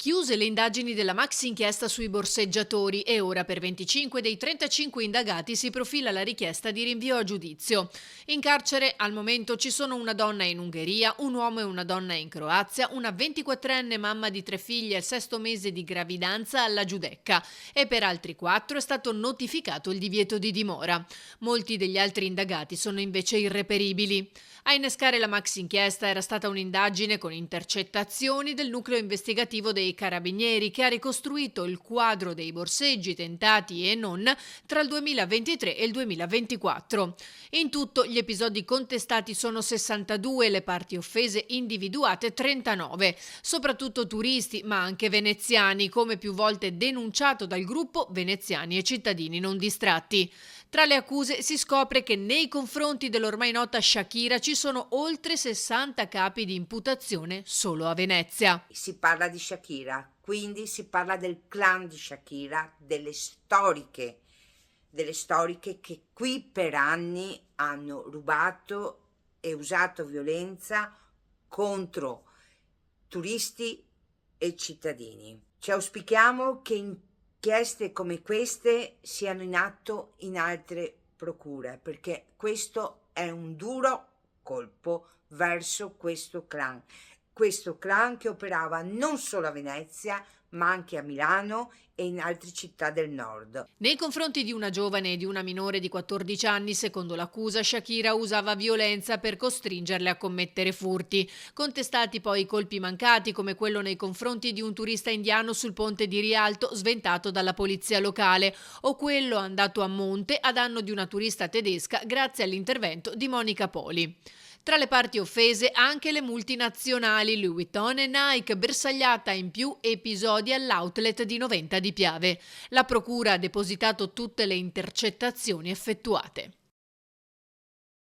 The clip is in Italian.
Chiuse le indagini della maxi inchiesta sui borseggiatori e ora per 25 dei 35 indagati si profila la richiesta di rinvio a giudizio. In carcere al momento ci sono una donna in Ungheria, un uomo e una donna in Croazia, una 24enne mamma di 3 figli al 6° mese di gravidanza alla Giudecca e per altri 4 è stato notificato il divieto di dimora. Molti degli altri indagati sono invece irreperibili. A innescare la maxi inchiesta era stata un'indagine con intercettazioni del nucleo investigativo dei Carabinieri che ha ricostruito il quadro dei borseggi tentati e non tra il 2023 e il 2024. In tutto gli episodi contestati sono 62, le parti offese individuate 39, soprattutto turisti ma anche veneziani, come più volte denunciato dal gruppo Veneziani e cittadini non distratti. Tra le accuse si scopre che nei confronti dell'ormai nota Shakira ci sono oltre 60 capi di imputazione solo a Venezia. Si parla di Shakira, quindi si parla del clan di Shakira, delle storiche che qui per anni hanno rubato e usato violenza contro turisti e cittadini. Ci auspichiamo che inchieste come queste siano in atto in altre procure, perché questo è un duro colpo verso questo clan che operava non solo a Venezia, ma anche a Milano e in altre città del nord. Nei confronti di una giovane e di una minore di 14 anni, secondo l'accusa, Shakira usava violenza per costringerle a commettere furti. Contestati poi i colpi mancati, come quello nei confronti di un turista indiano sul ponte di Rialto sventato dalla polizia locale, o quello andato a monte a danno di una turista tedesca grazie all'intervento di Monica Poli. Tra le parti offese anche le multinazionali Louis Vuitton e Nike, bersagliata in più episodi all'outlet di Noventa di Piave. La procura ha depositato tutte le intercettazioni effettuate.